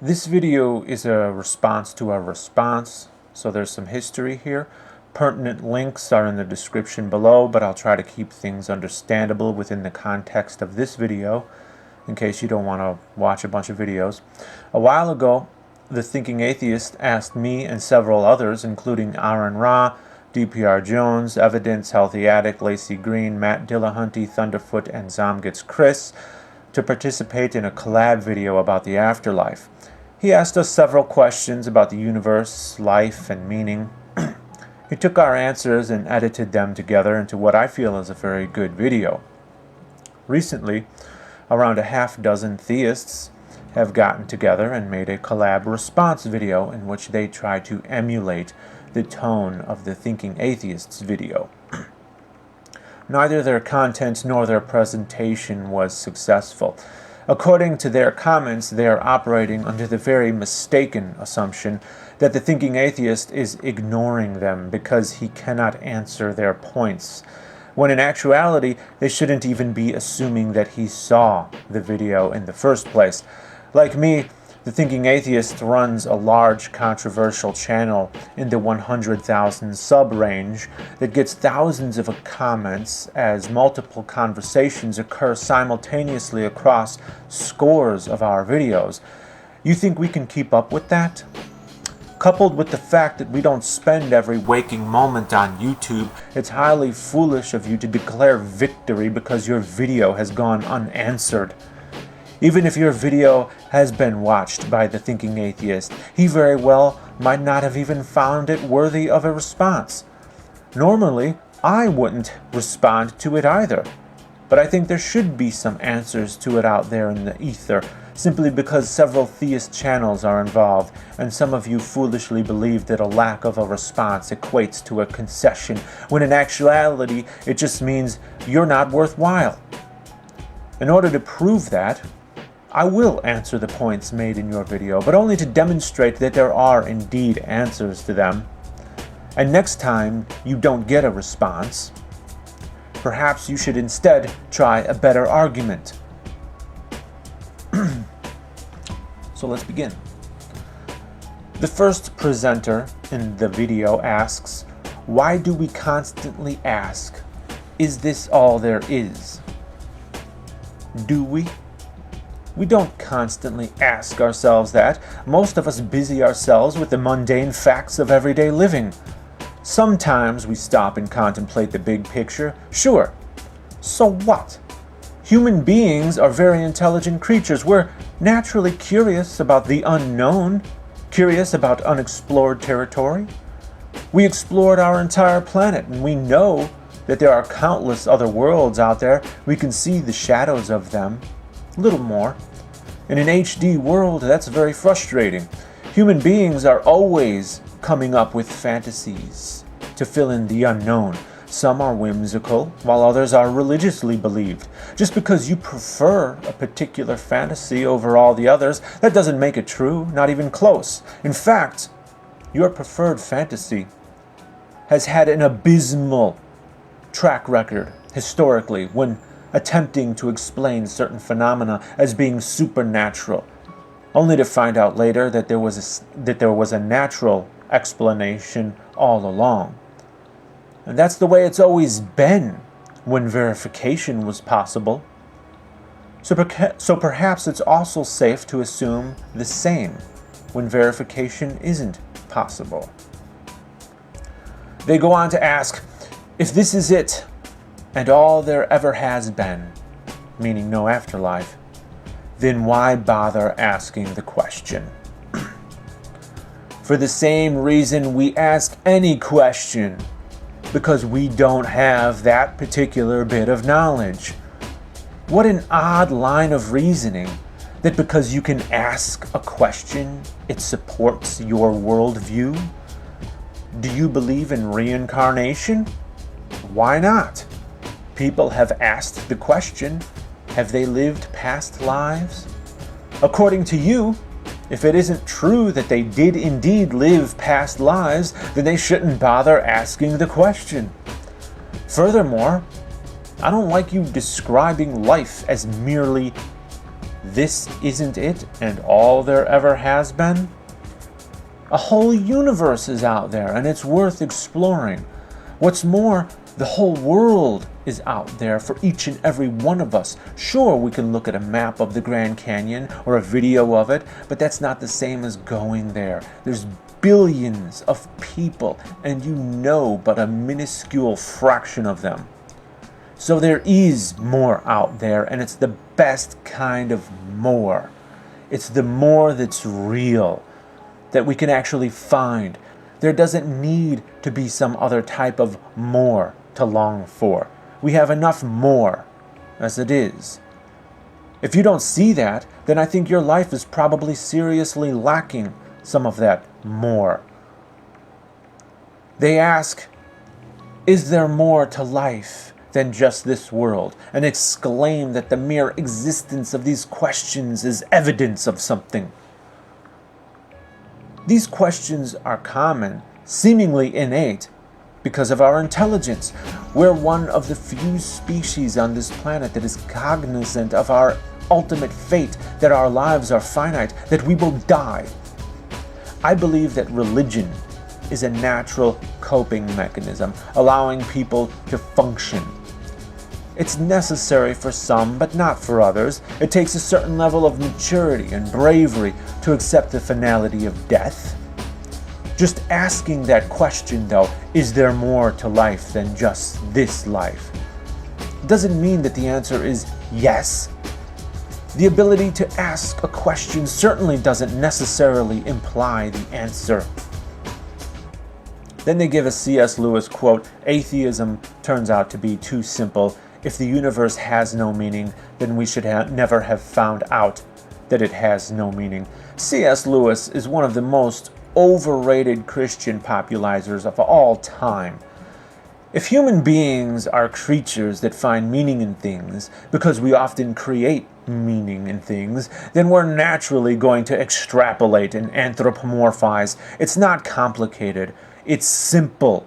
This video is a response to a response, so there's some history here. Pertinent links are in the description below, but I'll try to keep things understandable within the context of this video, in case you don't want to watch a bunch of videos. A while ago, the Thinking Atheist asked me and several others, including Aaron Ra, DPR Jones, Evidence, Healthy Addict, Lacey Green, Matt Dillahunty, Thunderfoot, and Zomgets Chris, to participate in a collab video about the afterlife. He asked us several questions about the universe, life, and meaning. He took our answers and edited them together into what I feel is a very good video. Recently, around a half dozen theists have gotten together and made a collab response video in which they try to emulate the tone of the Thinking Atheist's video. Neither their content nor their presentation was successful. According to their comments, they are operating under the very mistaken assumption that the Thinking Atheist is ignoring them because he cannot answer their points, when in actuality, they shouldn't even be assuming that he saw the video in the first place. Like me, the Thinking Atheist runs a large controversial channel in the 100,000 sub range that gets thousands of comments as multiple conversations occur simultaneously across scores of our videos. You think we can keep up with that? Coupled with the fact that we don't spend every waking moment on YouTube, it's highly foolish of you to declare victory because your video has gone unanswered. Even if your video has been watched by the Thinking Atheist, he very well might not have even found it worthy of a response. Normally, I wouldn't respond to it either, but I think there should be some answers to it out there in the ether, simply because several theist channels are involved, and some of you foolishly believe that a lack of a response equates to a concession, when in actuality, it just means you're not worthwhile. In order to prove that, I will answer the points made in your video, but only to demonstrate that there are indeed answers to them. And next time you don't get a response, perhaps you should instead try a better argument. So let's begin. The first presenter in the video asks, why do we constantly ask, is this all there is? Do we? We don't constantly ask ourselves that. Most of us busy ourselves with the mundane facts of everyday living. Sometimes we stop and contemplate the big picture. Sure. So what? Human beings are very intelligent creatures. We're naturally curious about the unknown, curious about unexplored territory. We explored our entire planet, and we know that there are countless other worlds out there. We can see the shadows of them. Little more. In an HD world, that's very frustrating. Human beings are always coming up with fantasies to fill in the unknown. Some are whimsical, while others are religiously believed. Just because you prefer a particular fantasy over all the others, that doesn't make it true, not even close. In fact, your preferred fantasy has had an abysmal track record historically when attempting to explain certain phenomena as being supernatural, only to find out later that there was a natural explanation all along. And that's the way it's always been when verification was possible. So perhaps it's also safe to assume the same when verification isn't possible. They go on to ask, if this is it, and all there ever has been, meaning no afterlife, then why bother asking the question? For the same reason we ask any question, because we don't have that particular bit of knowledge. What an odd line of reasoning, that because you can ask a question, it supports your worldview. Do you believe in reincarnation? Why not? People have asked the question, have they lived past lives? According to you, if it isn't true that they did indeed live past lives, then they shouldn't bother asking the question. Furthermore, I don't like you describing life as merely this isn't it and all there ever has been? A whole universe is out there and it's worth exploring. What's more, the whole world is out there for each and every one of us. Sure, we can look at a map of the Grand Canyon or a video of it, but that's not the same as going there. There's billions of people and you know but a minuscule fraction of them. So there is more out there, and it's the best kind of more. It's the more that's real, that we can actually find. There doesn't need to be some other type of more to long for. We have enough more as it is. If you don't see that, then I think your life is probably seriously lacking some of that more. They ask, is there more to life than just this world, and exclaim that the mere existence of these questions is evidence of something. These questions are common, seemingly innate, because of our intelligence. We're one of the few species on this planet that is cognizant of our ultimate fate, that our lives are finite, that we will die. I believe that religion is a natural coping mechanism, allowing people to function. It's necessary for some, but not for others. It takes a certain level of maturity and bravery to accept the finality of death. Just asking that question, though, is there more to life than just this life? Doesn't mean that the answer is yes. The ability to ask a question certainly doesn't necessarily imply the answer. Then they give a C.S. Lewis quote, "Atheism turns out to be too simple. If the universe has no meaning, then we should never have found out that it has no meaning." C.S. Lewis is one of the most overrated Christian popularizers of all time. If human beings are creatures that find meaning in things, because we often create meaning in things, then we're naturally going to extrapolate and anthropomorphize. It's not complicated. It's simple.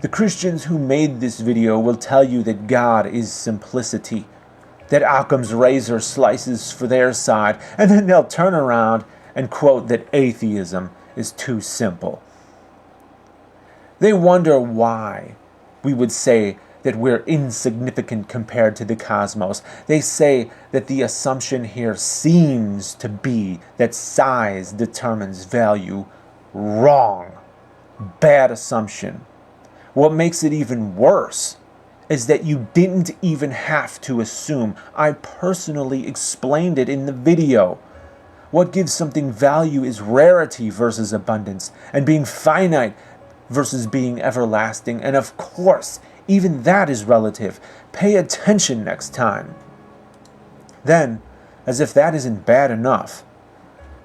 The Christians who made this video will tell you that God is simplicity, that Occam's razor slices for their side, and then they'll turn around and quote that atheism is too simple. They wonder why we would say that we're insignificant compared to the cosmos. They say that the assumption here seems to be that size determines value. Wrong. Bad assumption. What makes it even worse is that you didn't even have to assume. I personally explained it in the video. What gives something value is rarity versus abundance, and being finite versus being everlasting. And of course, even that is relative. Pay attention next time. Then, as if that isn't bad enough,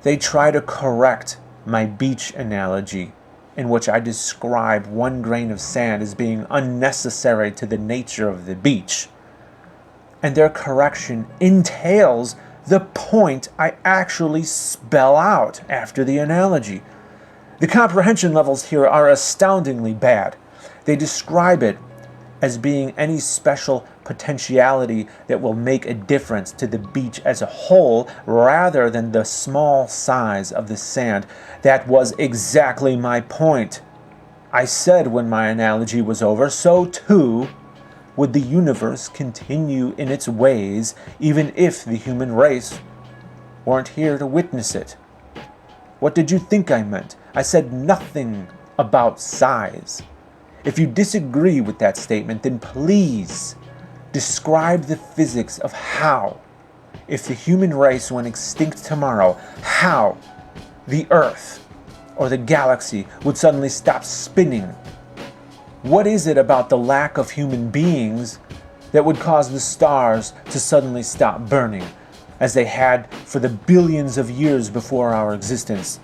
they try to correct my beach analogy, in which I describe one grain of sand as being unnecessary to the nature of the beach. And their correction entails the point I actually spell out after the analogy. The comprehension levels here are astoundingly bad. They describe it as being any special potentiality that will make a difference to the beach as a whole, rather than the small size of the sand. That was exactly my point. I said when my analogy was over, so too would the universe continue in its ways, even if the human race weren't here to witness it. What did you think I meant? I said nothing about size. If you disagree with that statement, then please describe the physics of how, if the human race went extinct tomorrow, how the Earth or the galaxy would suddenly stop spinning. What is it about the lack of human beings that would cause the stars to suddenly stop burning, as they had for the billions of years before our existence?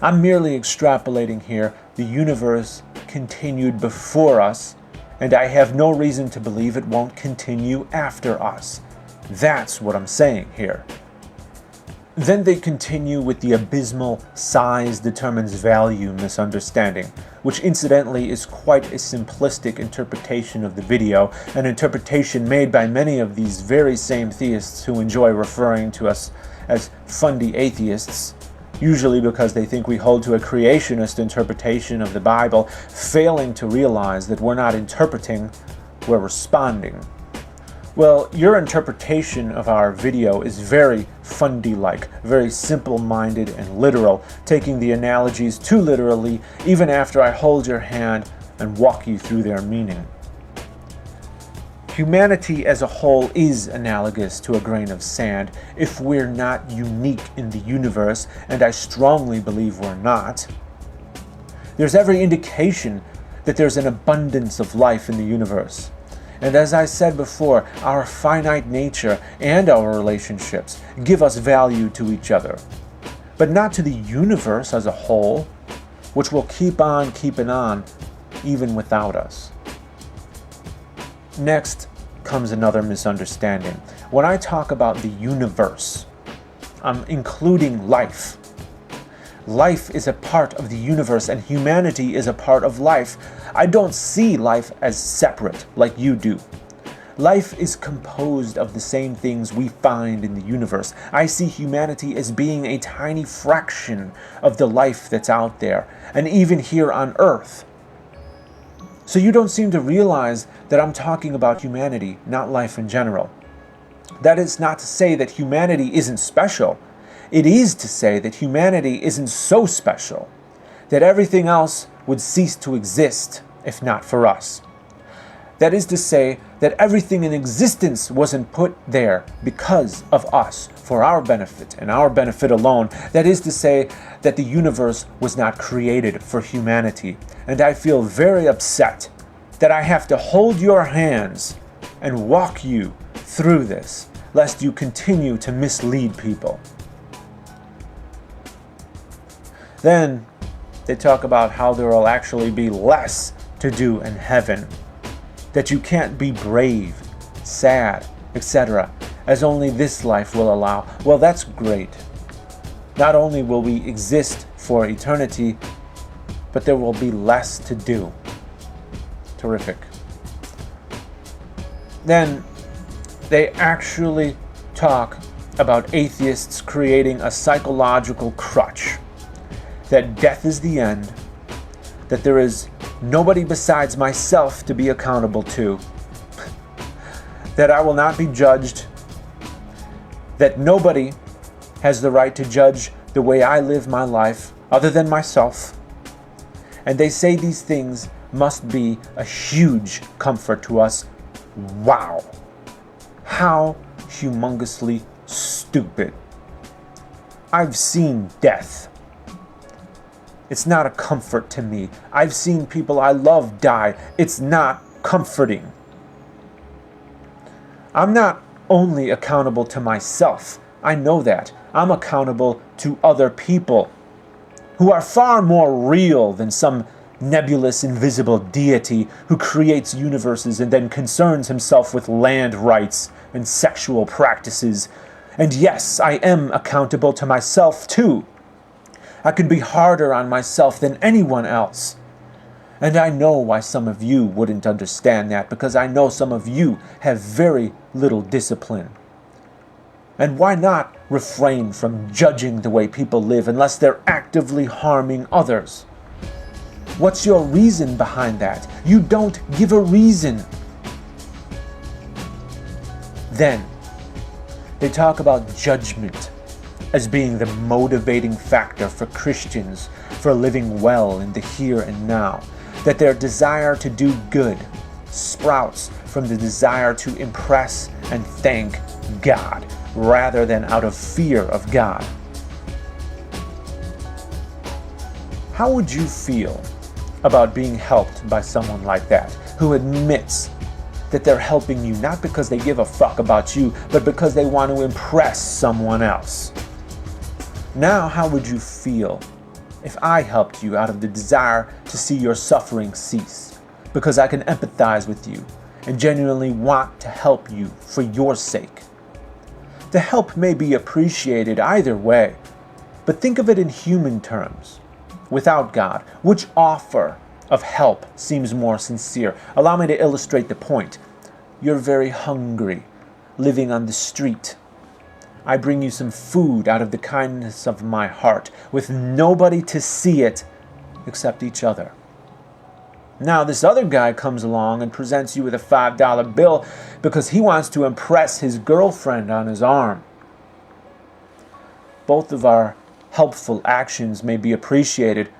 I'm merely extrapolating here. The universe continued before us, and I have no reason to believe it won't continue after us. That's what I'm saying here. Then they continue with the abysmal size determines value misunderstanding. which incidentally is quite a simplistic interpretation of the video, an interpretation made by many of these very same theists who enjoy referring to us as fundy atheists, usually because they think we hold to a creationist interpretation of the Bible, failing to realize that we're not interpreting, we're responding. Well, your interpretation of our video is very fundy-like, very simple-minded and literal, taking the analogies too literally even after I hold your hand and walk you through their meaning. Humanity as a whole is analogous to a grain of sand if we're not unique in the universe, and I strongly believe we're not. There's every indication that there's an abundance of life in the universe. And as I said before, our finite nature and our relationships give us value to each other, but not to the universe as a whole, which will keep on keeping on even without us. Next comes another misunderstanding. When I talk about the universe, I'm including life. Life is a part of the universe and humanity is a part of life. I don't see life as separate like you do. Life is composed of the same things we find in the universe. I see humanity as being a tiny fraction of the life that's out there, and even here on Earth. So you don't seem to realize that I'm talking about humanity, not life in general. That is not to say that humanity isn't special. It is to say that humanity isn't so special that everything else would cease to exist if not for us. That is to say that everything in existence wasn't put there because of us, for our benefit and our benefit alone. That is to say that the universe was not created for humanity. And I feel very upset that I have to hold your hands and walk you through this, lest you continue to mislead people. Then they talk about how there will actually be less to do in heaven, that you can't be brave, sad, etc., as only this life will allow. Well, that's great. Not only will we exist for eternity, but there will be less to do. Terrific. Then they actually talk about atheists creating a psychological crutch, that death is the end, that there is nobody besides myself to be accountable to, that I will not be judged, that nobody has the right to judge the way I live my life other than myself. And they say these things must be a huge comfort to us. Wow. How humongously stupid. I've seen death. It's not a comfort to me. I've seen people I love die. It's not comforting. I'm not only accountable to myself. I know that. I'm accountable to other people who are far more real than some nebulous invisible deity who creates universes and then concerns himself with land rights and sexual practices. And yes, I am accountable to myself too. I can be harder on myself than anyone else. And I know why some of you wouldn't understand that, because I know some of you have very little discipline. And why not refrain from judging the way people live unless they're actively harming others? What's your reason behind that? You don't give a reason. Then, they talk about judgment as being the motivating factor for Christians for living well in the here and now, that their desire to do good sprouts from the desire to impress and thank God, rather than out of fear of God. How would you feel about being helped by someone like that, who admits that they're helping you not because they give a fuck about you, but because they want to impress someone else? Now, how would you feel if I helped you out of the desire to see your suffering cease, because I can empathize with you and genuinely want to help you for your sake? The help may be appreciated either way, but think of it in human terms. Without God, which offer of help seems more sincere. Allow me to illustrate the point. You're very hungry, living on the street. I bring you some food out of the kindness of my heart, with nobody to see it except each other. Now this other guy comes along and presents you with a $5 bill because he wants to impress his girlfriend on his arm. Both of our helpful actions may be appreciated,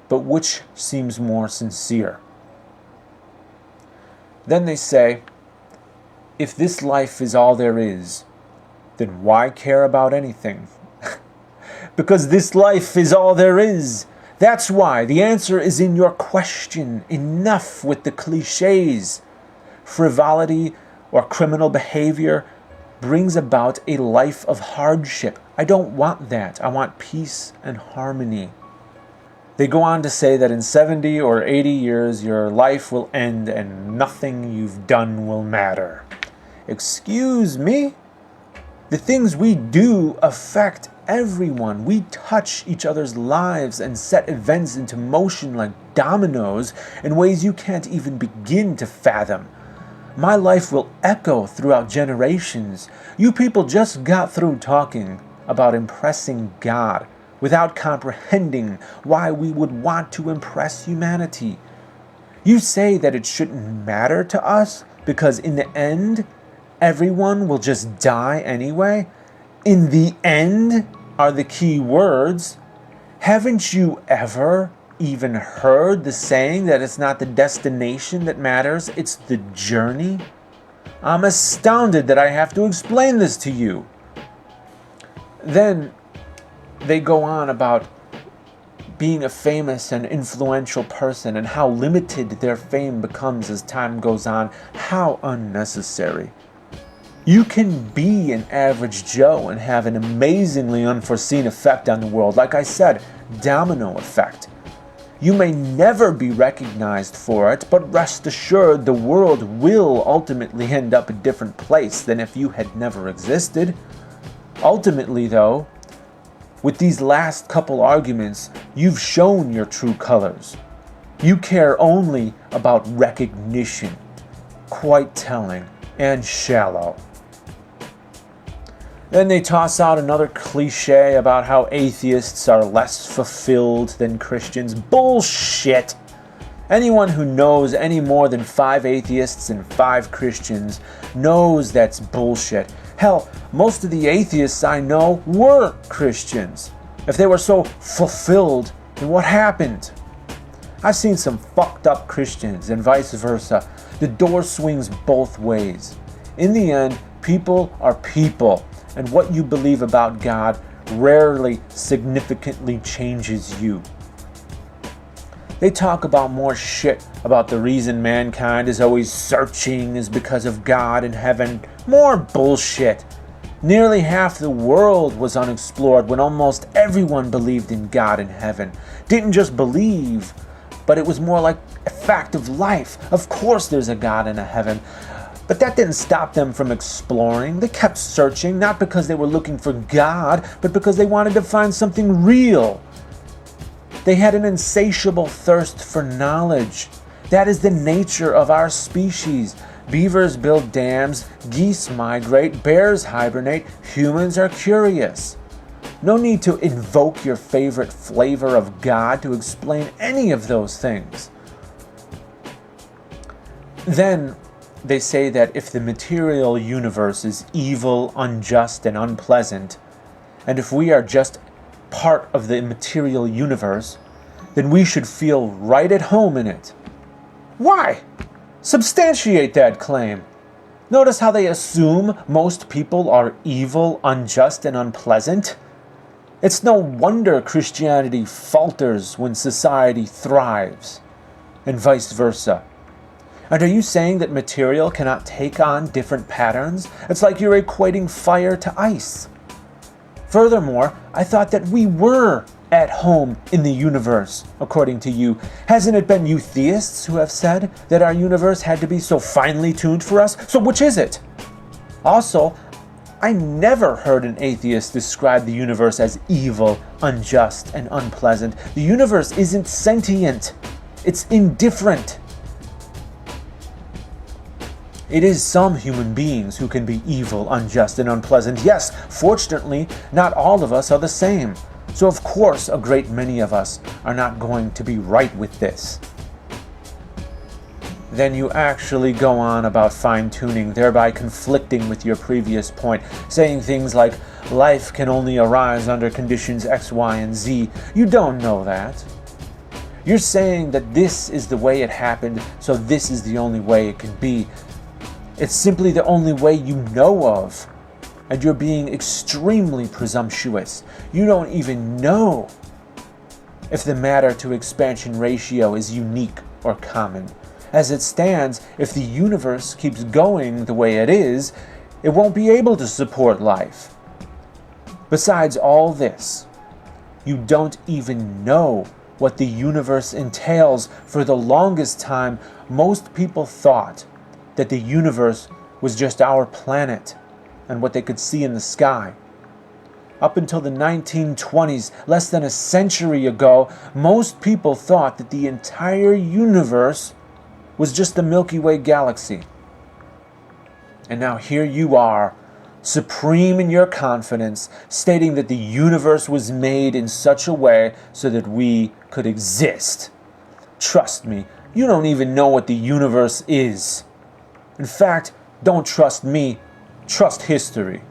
but which seems more sincere? Then they say, if this life is all there is, then why care about anything? Because this life is all there is. That's why. The answer is in your question. Enough with the cliches. Frivolity or criminal behavior brings about a life of hardship. I don't want that. I want peace and harmony. They go on to say that in 70 or 80 years, your life will end and nothing you've done will matter. Excuse me? The things we do affect everyone. We touch each other's lives and set events into motion like dominoes in ways you can't even begin to fathom. My life will echo throughout generations. You people just got through talking about impressing God without comprehending why we would want to impress humanity. You say that it shouldn't matter to us because in the end, everyone will just die anyway. In the end are the key words. Haven't you ever even heard the saying that it's not the destination that matters, it's the journey? I'm astounded that I have to explain this to you. Then they go on about being a famous and influential person and how limited their fame becomes as time goes on. How unnecessary. You can be an average Joe and have an amazingly unforeseen effect on the world. Like I said, domino effect. You may never be recognized for it, but rest assured the world will ultimately end up a different place than if you had never existed. Ultimately, though, with these last couple arguments, you've shown your true colors. You care only about recognition. Quite telling and shallow. Then they toss out another cliche about how atheists are less fulfilled than Christians. Bullshit! Anyone who knows any more than 5 atheists and 5 Christians knows that's bullshit. Hell, most of the atheists I know were Christians. If they were so fulfilled, then what happened? I've seen some fucked up Christians and vice versa. The door swings both ways. In the end, people are people. And what you believe about God rarely significantly changes you. They talk about more shit about the reason mankind is always searching is because of God and heaven. More bullshit. Nearly half the world was unexplored when almost everyone believed in God and heaven. Didn't just believe, but it was more like a fact of life. Of course there's a God and a heaven. But that didn't stop them from exploring. They kept searching, not because they were looking for God, but because they wanted to find something real. They had an insatiable thirst for knowledge. That is the nature of our species. Beavers build dams, geese migrate, bears hibernate, humans are curious. No need to invoke your favorite flavor of God to explain any of those things. Then they say that if the material universe is evil, unjust, and unpleasant, and if we are just part of the material universe, then we should feel right at home in it. Why? Substantiate that claim. Notice how they assume most people are evil, unjust, and unpleasant. It's no wonder Christianity falters when society thrives, and vice versa. And are you saying that material cannot take on different patterns? It's like you're equating fire to ice. Furthermore, I thought that we were at home in the universe, according to you. Hasn't it been you theists who have said that our universe had to be so finely tuned for us? So which is it? Also, I never heard an atheist describe the universe as evil, unjust, and unpleasant. The universe isn't sentient. It's indifferent. It is some human beings who can be evil, unjust, and unpleasant. Yes, fortunately, not all of us are the same. So of course, a great many of us are not going to be right with this. Then you actually go on about fine-tuning, thereby conflicting with your previous point, saying things like, life can only arise under conditions X, Y, and Z. You don't know that. You're saying that this is the way it happened, so this is the only way it can be. It's simply the only way you know of. And you're being extremely presumptuous. You don't even know if the matter to expansion ratio is unique or common. As it stands, if the universe keeps going the way it is, it won't be able to support life. Besides all this, you don't even know what the universe entails. For the longest time, most people thought that the universe was just our planet and what they could see in the sky. Up until the 1920s, less than a century ago, most people thought that the entire universe was just the Milky Way galaxy. And now here you are, supreme in your confidence, stating that the universe was made in such a way so that we could exist. Trust me, you don't even know what the universe is. In fact, don't trust me, trust history.